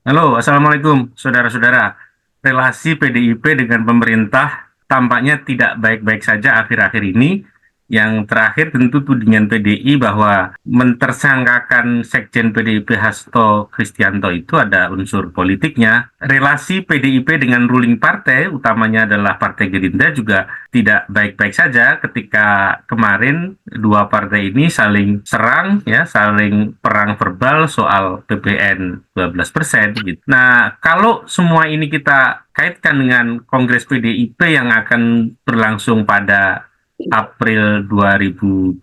Halo, Assalamualaikum, saudara-saudara. Relasi PDIP dengan pemerintah tampaknya tidak baik-baik saja akhir-akhir ini. Yang terakhir tentu tudingan PDI bahwa mentersangkakan Sekjen PDIP Hasto Kristianto itu ada unsur politiknya. Relasi PDIP dengan ruling partai, utamanya adalah Partai Gerindra, juga tidak baik-baik saja ketika kemarin dua partai ini saling serang, ya, saling perang verbal soal PBN 12% gitu. Nah, kalau semua ini kita kaitkan dengan Kongres PDIP yang akan berlangsung pada April 2025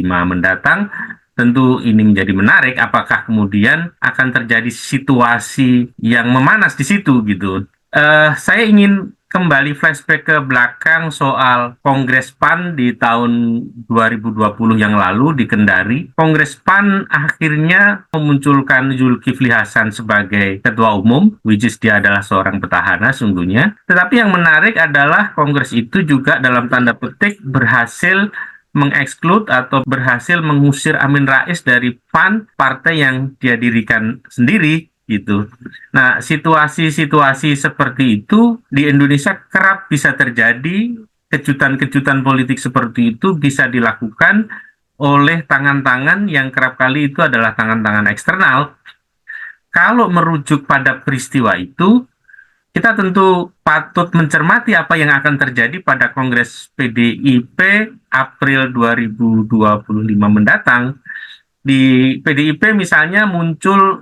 mendatang, tentu ini menjadi menarik. Apakah kemudian akan terjadi situasi yang memanas di situ gitu? Saya ingin kembali flashback ke belakang soal Kongres PAN di tahun 2020 yang lalu di Kendari. Kongres PAN akhirnya memunculkan Zulkifli Hasan sebagai ketua umum, which is dia adalah seorang petahana sungguhnya. Tetapi yang menarik adalah Kongres itu juga dalam tanda petik berhasil mengeksklud atau berhasil mengusir Amin Rais dari PAN, partai yang dia dirikan sendiri gitu. Nah, situasi-situasi seperti itu di Indonesia kerap bisa terjadi. Kejutan-kejutan politik seperti itu bisa dilakukan oleh tangan-tangan yang kerap kali itu adalah tangan-tangan eksternal. Kalau merujuk pada peristiwa itu, kita tentu patut mencermati apa yang akan terjadi pada Kongres PDIP April 2025 mendatang. Di PDIP misalnya muncul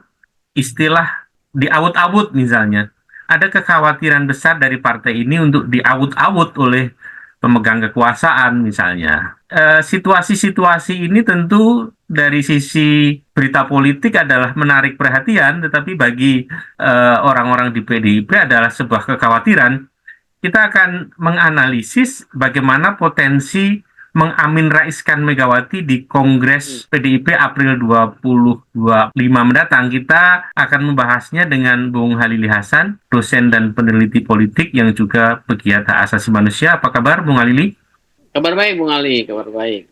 istilah diawut-awut misalnya. Ada kekhawatiran besar dari partai ini untuk diawut-awut oleh pemegang kekuasaan misalnya. Situasi-situasi ini tentu dari sisi berita politik adalah menarik perhatian, tetapi bagi orang-orang di PDIP adalah sebuah kekhawatiran. Kita akan menganalisis bagaimana potensi mengamin raiskan Megawati di Kongres PDIP April 2025 mendatang. Kita akan membahasnya dengan Bung Halili Hasan, dosen dan peneliti politik yang juga pegiat hak asasi manusia. Apa kabar, Bung Halili? Kabar baik, Bung Ali. Kabar baik.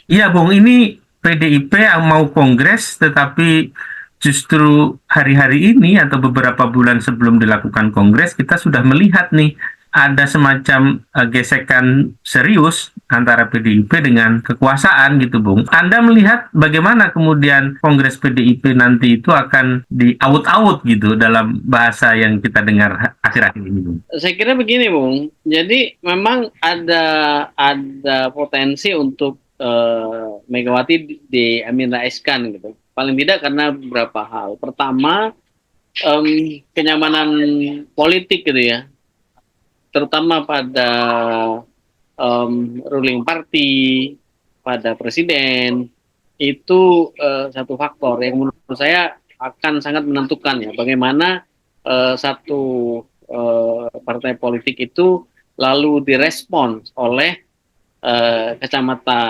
Iya, Bung, ini PDIP yang mau kongres, tetapi justru hari-hari ini atau beberapa bulan sebelum dilakukan kongres, kita sudah melihat nih ada semacam gesekan serius antara PDIP dengan kekuasaan gitu, Bung. Anda melihat bagaimana kemudian kongres PDIP nanti itu akan diaut-aut gitu dalam bahasa yang kita dengar akhir-akhir ini, Bung? Saya kira begini, Bung. Jadi memang ada potensi untuk Megawati Amin Raiskan gitu. Paling tidak karena beberapa hal. Pertama, kenyamanan politik gitu ya, terutama pada ruling party, pada presiden itu satu faktor yang menurut saya akan sangat menentukan ya bagaimana satu partai politik itu lalu direspons oleh kacamata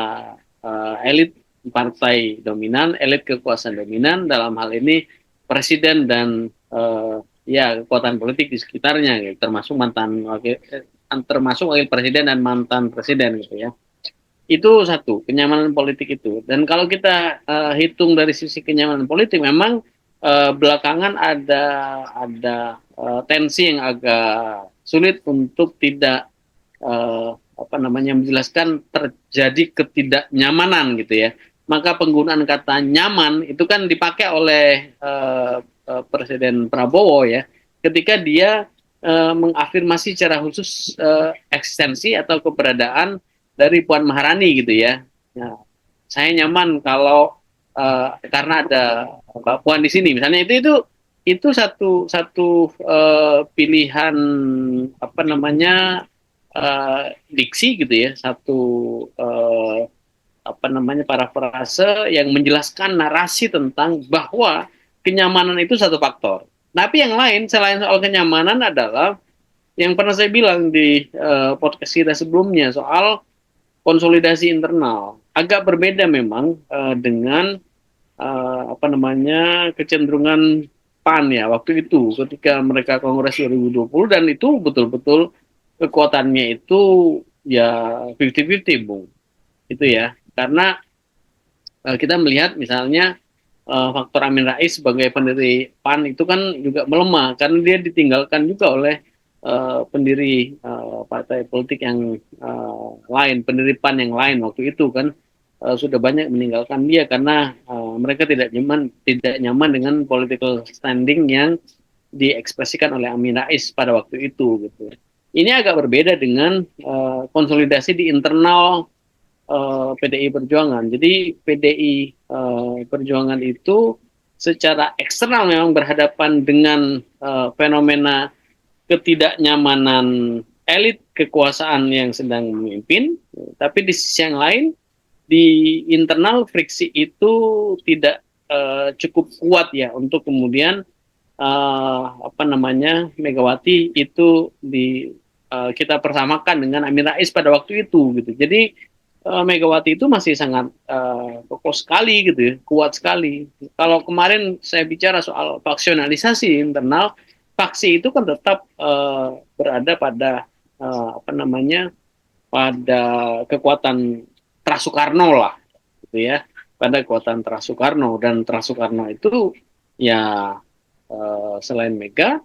elit partai dominan, elit kekuasaan dominan dalam hal ini presiden dan ya kekuatan politik di sekitarnya, gitu, termasuk wakil presiden dan mantan presiden gitu ya. Itu satu, kenyamanan politik itu. Dan kalau kita hitung dari sisi kenyamanan politik, memang belakangan ada tensi yang agak sulit untuk tidak menjelaskan terjadi ketidaknyamanan gitu ya. Maka penggunaan kata nyaman itu kan dipakai oleh Presiden Prabowo ya, ketika dia mengafirmasi secara khusus eksistensi atau keberadaan dari Puan Maharani gitu ya. Nah, saya nyaman kalau karena ada Mbak Puan di sini misalnya, itu satu satu pilihan diksi gitu ya, satu uh, parafrase yang menjelaskan narasi tentang bahwa kenyamanan itu satu faktor. Tapi yang lain selain soal kenyamanan adalah yang pernah saya bilang di podcast kita sebelumnya soal konsolidasi internal. Agak berbeda memang dengan kecenderungan PAN ya waktu itu ketika mereka Kongres 2020, dan itu betul-betul kekuatannya itu ya 50-50, Bung. Itu ya. Karena kita melihat misalnya faktor Amin Rais sebagai pendiri PAN itu kan juga melemah karena dia ditinggalkan juga oleh pendiri partai politik yang lain, pendiri PAN yang lain waktu itu kan sudah banyak meninggalkan dia karena mereka tidak nyaman dengan political standing yang diekspresikan oleh Amin Rais pada waktu itu gitu. Ini agak berbeda dengan konsolidasi di internal PDI Perjuangan. Jadi PDI Perjuangan itu secara eksternal memang berhadapan dengan fenomena ketidaknyamanan elit kekuasaan yang sedang memimpin, tapi di sisi yang lain di internal friksi itu tidak cukup kuat ya untuk kemudian Megawati itu kita persamakan dengan Amin Rais pada waktu itu gitu. Jadi Megawati itu masih sangat kokoh sekali gitu ya, kuat sekali. Kalau kemarin saya bicara soal faksionalisasi internal, faksi itu kan tetap berada pada pada kekuatan Trasukarno lah, gitu ya, pada kekuatan Trasukarno dan Trasukarno itu ya selain Mega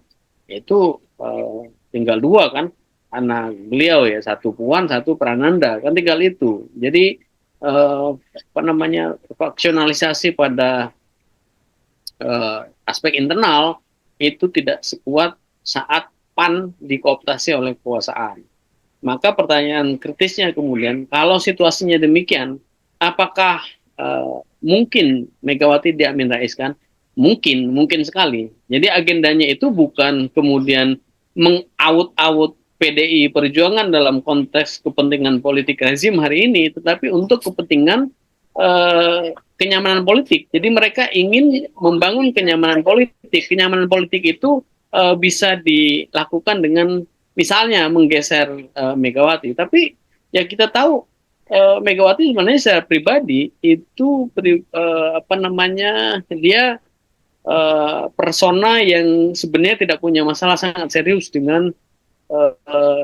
itu tinggal dua kan anak beliau ya, satu Puan satu Prananda kan tinggal itu. Jadi faksionalisasi pada aspek internal itu tidak sekuat saat PAN dikooptasi oleh kekuasaan. Maka pertanyaan kritisnya kemudian kalau situasinya demikian, apakah mungkin Megawati Amin Rais kan? Mungkin sekali. Jadi agendanya itu bukan kemudian mengaut-aut PDI Perjuangan dalam konteks kepentingan politik rezim hari ini, tetapi untuk kepentingan kenyamanan politik. Jadi mereka ingin membangun kenyamanan politik. Kenyamanan politik itu bisa dilakukan dengan misalnya menggeser Megawati. Tapi ya kita tahu Megawati sebenarnya secara pribadi itu dia persona yang sebenarnya tidak punya masalah sangat serius dengan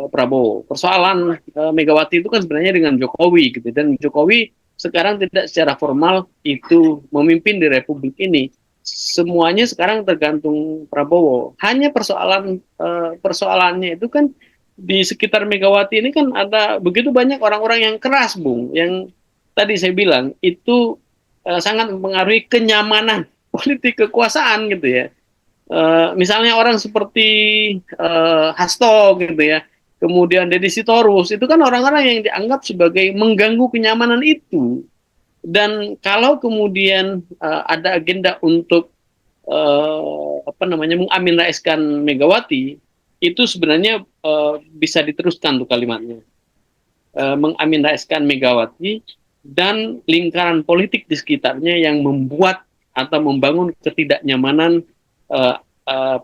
Prabowo. Persoalan Megawati itu kan sebenarnya dengan Jokowi gitu, dan Jokowi sekarang tidak secara formal itu memimpin di Republik ini. Semuanya sekarang tergantung Prabowo. Hanya persoalannya itu kan di sekitar Megawati ini kan ada begitu banyak orang-orang yang keras, Bung, yang tadi saya bilang itu sangat mempengaruhi kenyamanan politik kekuasaan gitu ya. Misalnya orang seperti Hasto gitu ya, kemudian Deddy Sitorus, itu kan orang-orang yang dianggap sebagai mengganggu kenyamanan itu. Dan kalau kemudian ada agenda untuk mengaminraiskan Megawati, itu sebenarnya bisa diteruskan tuh kalimatnya. Mengaminraiskan Megawati dan lingkaran politik di sekitarnya yang membuat atau membangun ketidaknyamanan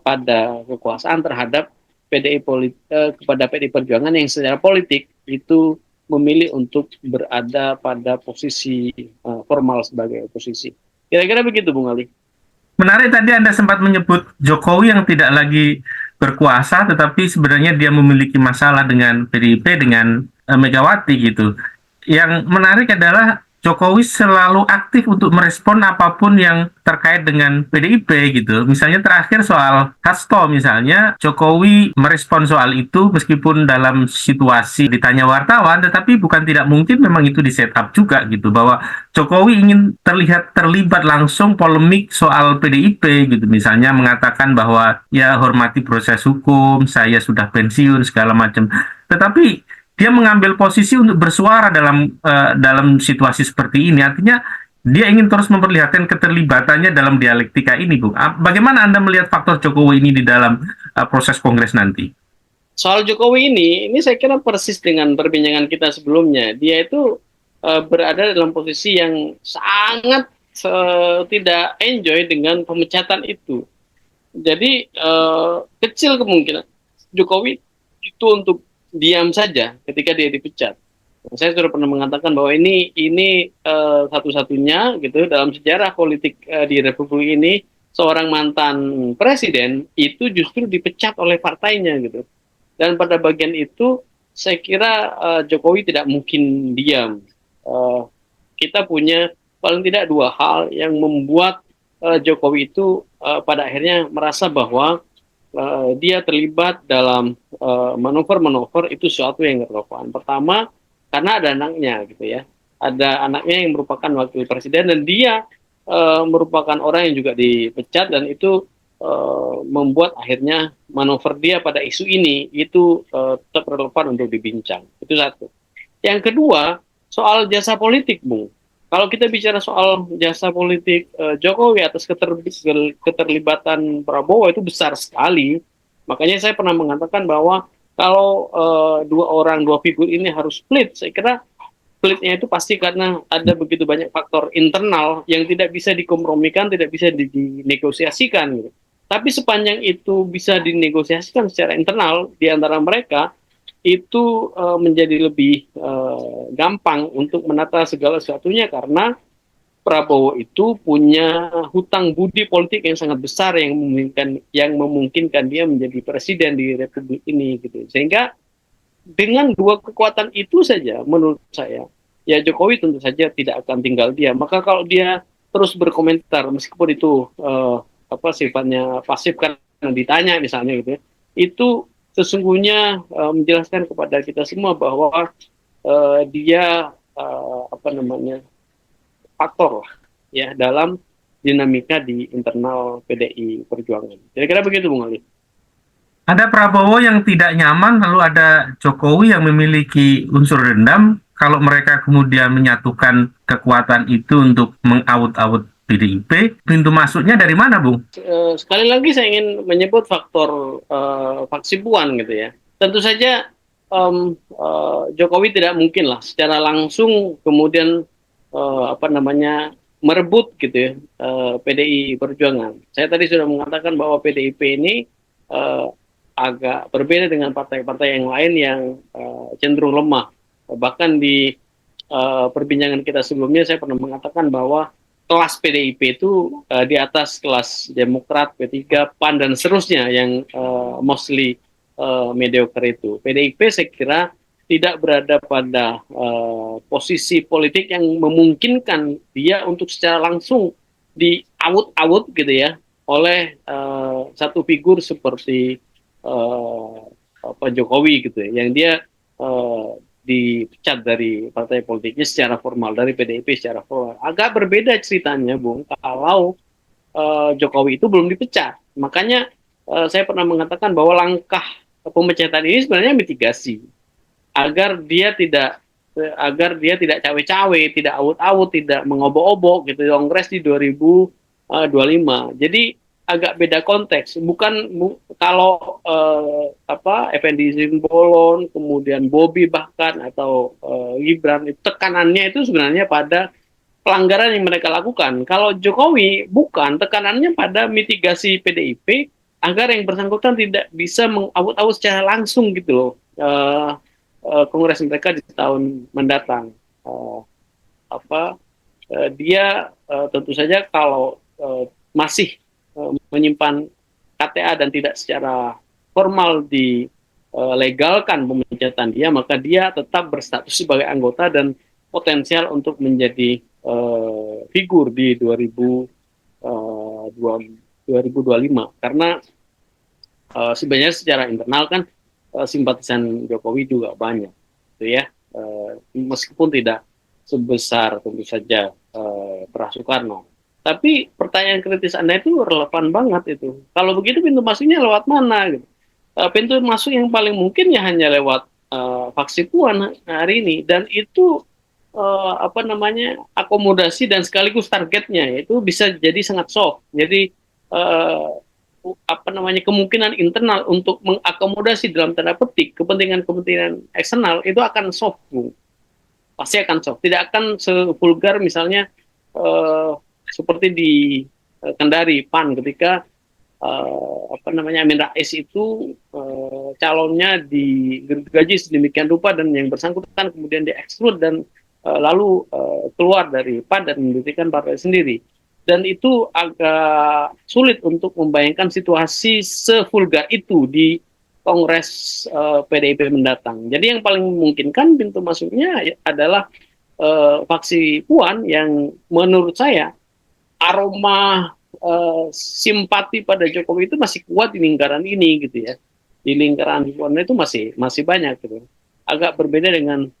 pada kekuasaan terhadap kepada PDI Perjuangan yang secara politik itu memilih untuk berada pada posisi formal sebagai oposisi. Kira-kira begitu, Bung Ali. Menarik, tadi Anda sempat menyebut Jokowi yang tidak lagi berkuasa, tetapi sebenarnya dia memiliki masalah dengan PDIP, dengan Megawati gitu. Yang menarik adalah Jokowi selalu aktif untuk merespon apapun yang terkait dengan PDIP gitu. Misalnya terakhir soal Hasto misalnya, Jokowi merespon soal itu meskipun dalam situasi ditanya wartawan, tetapi bukan tidak mungkin memang itu di set up juga gitu, bahwa Jokowi ingin terlihat terlibat langsung polemik soal PDIP gitu. Misalnya mengatakan bahwa ya hormati proses hukum, saya sudah pensiun segala macam. Tetapi dia mengambil posisi untuk bersuara dalam situasi seperti ini. Artinya dia ingin terus memperlihatkan keterlibatannya dalam dialektika ini, Bu. Bagaimana Anda melihat faktor Jokowi ini di dalam proses Kongres nanti? Soal Jokowi ini saya kira persis dengan perbincangan kita sebelumnya. Dia itu berada dalam posisi yang sangat tidak enjoy dengan pemecatan itu. Jadi kecil kemungkinan Jokowi itu untuk diam saja ketika dia dipecat. Saya sudah pernah mengatakan bahwa ini satu-satunya gitu dalam sejarah politik di Republik ini, seorang mantan presiden itu justru dipecat oleh partainya gitu. Dan pada bagian itu saya kira Jokowi tidak mungkin diam. Kita punya paling tidak dua hal yang membuat Jokowi itu pada akhirnya merasa bahwa dia terlibat dalam manuver-manuver itu sesuatu yang relevan. Pertama, karena ada anaknya gitu ya. Ada anaknya yang merupakan wakil presiden dan dia merupakan orang yang juga dipecat dan itu membuat akhirnya manuver dia pada isu ini itu tetap relevan untuk dibincang. Itu satu. Yang kedua, soal jasa politik, Bung. Kalau kita bicara soal jasa politik Jokowi atas keterlibatan Prabowo itu besar sekali. Makanya saya pernah mengatakan bahwa kalau dua figur ini harus split, saya kira splitnya itu pasti karena ada begitu banyak faktor internal yang tidak bisa dikompromikan, tidak bisa dinegosiasikan. Gitu. Tapi sepanjang itu bisa dinegosiasikan secara internal di antara mereka, itu menjadi lebih gampang untuk menata segala sesuatunya karena Prabowo itu punya hutang budi politik yang sangat besar yang memungkinkan dia menjadi presiden di Republik ini gitu. Sehingga dengan dua kekuatan itu saja menurut saya ya Jokowi tentu saja tidak akan tinggal dia. Maka kalau dia terus berkomentar meskipun itu sifatnya pasif karena ditanya misalnya gitu ya, itu sesungguhnya menjelaskan kepada kita semua bahwa dia faktor lah ya dalam dinamika di internal PDI Perjuangan. Kira-kira begitu Bung Ali. Ada Prabowo yang tidak nyaman, lalu ada Jokowi yang memiliki unsur dendam. Kalau mereka kemudian menyatukan kekuatan itu untuk mengaut-aut PDIP, pintu masuknya dari mana, Bung? Sekali lagi saya ingin menyebut faktor faksi puan gitu ya. Tentu saja Jokowi tidak mungkin lah secara langsung kemudian merebut gitu ya PDI Perjuangan. Saya tadi sudah mengatakan bahwa PDIP ini uh, agak berbeda dengan partai-partai yang lain yang cenderung lemah. Bahkan di perbincangan kita sebelumnya saya pernah mengatakan bahwa kelas PDIP itu di atas kelas Demokrat, P3, PAN dan seterusnya yang mostly mediocre itu. PDIP saya kira tidak berada pada posisi politik yang memungkinkan dia untuk secara langsung diawut-awut gitu ya oleh satu figur seperti Pak Jokowi gitu ya, yang dia uh, dipecat dari partai politiknya secara formal, dari PDIP secara formal. Agak berbeda ceritanya, Bung, kalau Jokowi itu belum dipecat. Makanya saya pernah mengatakan bahwa langkah pemecatan ini sebenarnya mitigasi agar dia tidak cawe-cawe, tidak awut-awut, tidak mengobok-obok gitu Kongres di 2025. Jadi agak beda konteks. Kalau Effendi Simbolon, kemudian Bobi bahkan atau Gibran, tekanannya itu sebenarnya pada pelanggaran yang mereka lakukan. Kalau Jokowi bukan, tekanannya pada mitigasi PDIP agar yang bersangkutan tidak bisa mengawut-awut secara langsung gitu loh. Kongres mereka di tahun mendatang. Uh, apa Dia tentu saja kalau masih menyimpan KTA dan tidak secara formal dilegalkan pemecatan dia, maka dia tetap berstatus sebagai anggota dan potensial untuk menjadi figur di 2025 karena sebenarnya secara internal kan simpatisan Jokowi juga banyak, gitu ya. Meskipun tidak sebesar tentu saja Pra Soekarno. Tapi pertanyaan kritis Anda itu relevan banget itu. Kalau begitu pintu masuknya lewat mana? Gitu. Pintu masuk yang paling mungkin ya hanya lewat faksi Puan hari ini dan itu akomodasi dan sekaligus targetnya itu bisa jadi sangat soft. Jadi kemungkinan internal untuk mengakomodasi dalam tanda petik kepentingan-kepentingan eksternal itu akan soft, Bung. Pasti akan soft. Tidak akan sevulgar misalnya seperti di Kendari PAN ketika Amin Rais itu calonnya digaji sedemikian rupa dan yang bersangkutan kemudian dieksklud dan lalu keluar dari PAN dan mendirikan partai sendiri. Dan itu agak sulit untuk membayangkan situasi sevulgar itu di Kongres PDIP mendatang. Jadi yang paling memungkinkan pintu masuknya adalah faksi Puan yang menurut saya aroma simpati pada Jokowi itu masih kuat di lingkaran ini gitu ya. Di lingkaran Hizbullah itu masih banyak gitu. Agak berbeda dengan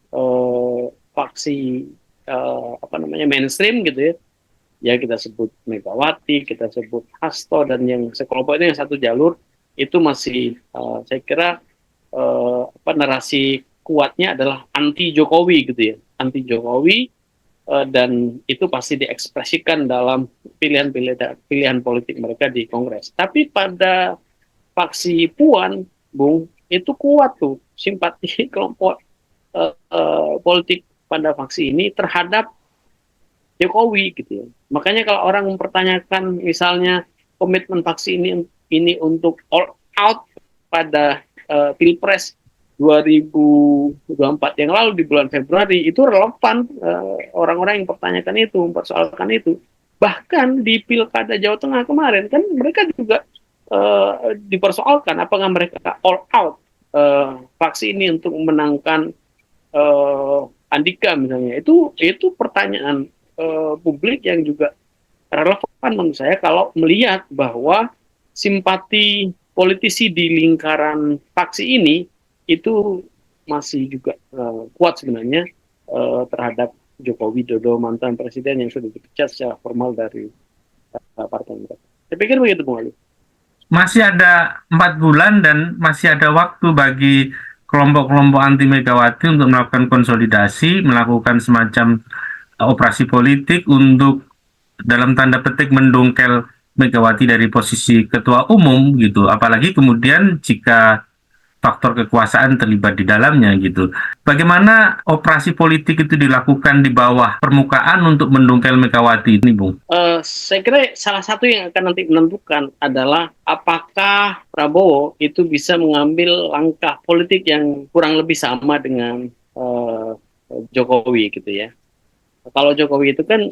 faksi apa namanya mainstream gitu ya. Ya kita sebut Megawati, kita sebut Hasto dan yang sekelompok itu yang satu jalur itu masih saya kira apa narasi kuatnya adalah anti Jokowi gitu ya. Anti Jokowi dan itu pasti diekspresikan dalam pilihan politik mereka di Kongres. Tapi pada faksi Puan, Bung, itu kuat tuh simpati kelompok politik pada faksi ini terhadap Jokowi gitu ya. Makanya kalau orang mempertanyakan misalnya komitmen faksi ini untuk all out pada Pilpres 2024 yang lalu di bulan Februari itu relevan orang-orang yang mempertanyakan itu, mempersoalkan itu. Bahkan di Pilkada Jawa Tengah kemarin kan mereka juga dipersoalkan apakah mereka all out faksi ini untuk memenangkan Andika misalnya. Itu pertanyaan publik yang juga relevan menurut saya kalau melihat bahwa simpati politisi di lingkaran faksi ini itu masih juga kuat sebenarnya terhadap Joko Widodo mantan presiden yang sudah dipecat secara formal dari partai mereka. Saya pikir begitu Bung Ali. Masih ada 4 bulan dan masih ada waktu bagi kelompok-kelompok anti Megawati untuk melakukan konsolidasi, melakukan semacam operasi politik untuk dalam tanda petik mendongkel Megawati dari posisi ketua umum gitu. Apalagi kemudian jika faktor kekuasaan terlibat di dalamnya gitu. Bagaimana operasi politik itu dilakukan di bawah permukaan untuk mendongkel Megawati ini, Bung? Saya kira salah satu yang akan nanti menentukan adalah apakah Prabowo itu bisa mengambil langkah politik yang kurang lebih sama dengan Jokowi gitu ya. Kalau Jokowi itu kan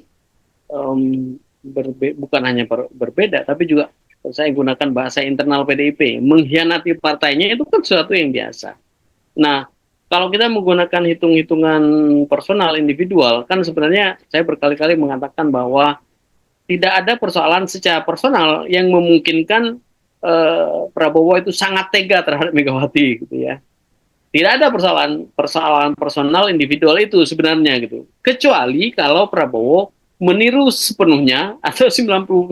bukan hanya berbeda, tapi juga saya gunakan bahasa internal PDIP, mengkhianati partainya itu kan sesuatu yang biasa. Nah, kalau kita menggunakan hitung-hitungan personal individual, kan sebenarnya saya berkali-kali mengatakan bahwa tidak ada persoalan secara personal yang memungkinkan Prabowo itu sangat tega terhadap Megawati gitu ya. Tidak ada persoalan personal individual itu sebenarnya gitu. Kecuali kalau Prabowo meniru sepenuhnya atau 99%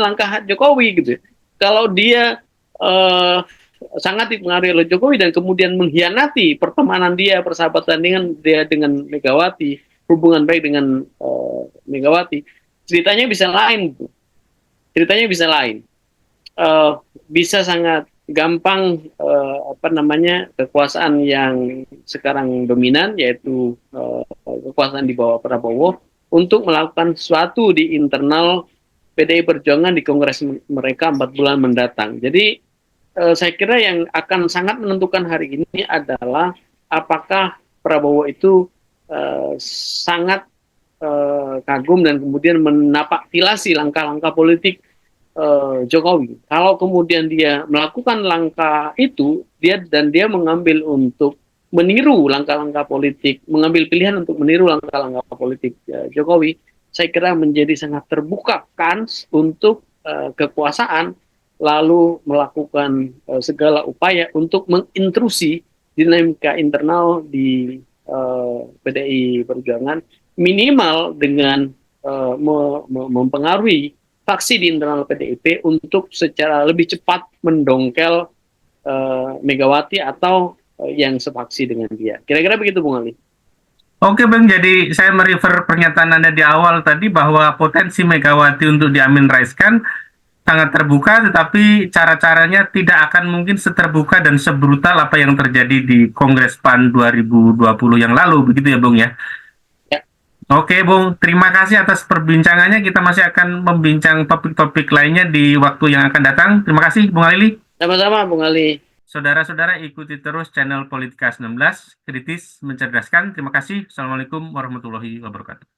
langkah Jokowi gitu. Kalau dia sangat dipengaruhi oleh Jokowi dan kemudian mengkhianati pertemanan dia, persahabatan dengan Megawati, hubungan baik dengan Megawati, ceritanya bisa lain. Ceritanya bisa lain. Bisa sangat gampang apa namanya kekuasaan yang sekarang dominan yaitu kekuasaan di bawah Prabowo untuk melakukan sesuatu di internal PDI Perjuangan di Kongres mereka 4 bulan mendatang. Jadi saya kira yang akan sangat menentukan hari ini adalah apakah Prabowo itu sangat kagum dan kemudian menapaktilasi langkah-langkah politik Jokowi. Kalau kemudian dia melakukan langkah itu, dia mengambil untuk meniru langkah-langkah politik, mengambil pilihan untuk meniru langkah-langkah politik Jokowi, saya kira menjadi sangat terbuka kans untuk kekuasaan lalu melakukan segala upaya untuk mengintrusi dinamika internal di PDI Perjuangan minimal dengan mempengaruhi faksi di internal PDIP untuk secara lebih cepat mendongkel Megawati atau yang sefaksi dengan dia. Kira-kira begitu Bung Ali. Oke Bang, jadi saya merefer pernyataan Anda di awal tadi bahwa potensi Megawati untuk diaminraiskan sangat terbuka, tetapi cara-caranya tidak akan mungkin seterbuka dan sebrutal apa yang terjadi di Kongres PAN 2020 yang lalu, begitu ya Bung ya? Ya. Oke Bung, terima kasih atas perbincangannya. Kita masih akan membincang topik-topik lainnya di waktu yang akan datang. Terima kasih Bung Alili. Sama-sama Bung Ali. Saudara-saudara, ikuti terus channel Politika 19, kritis, mencerdaskan. Terima kasih. Assalamualaikum warahmatullahi wabarakatuh.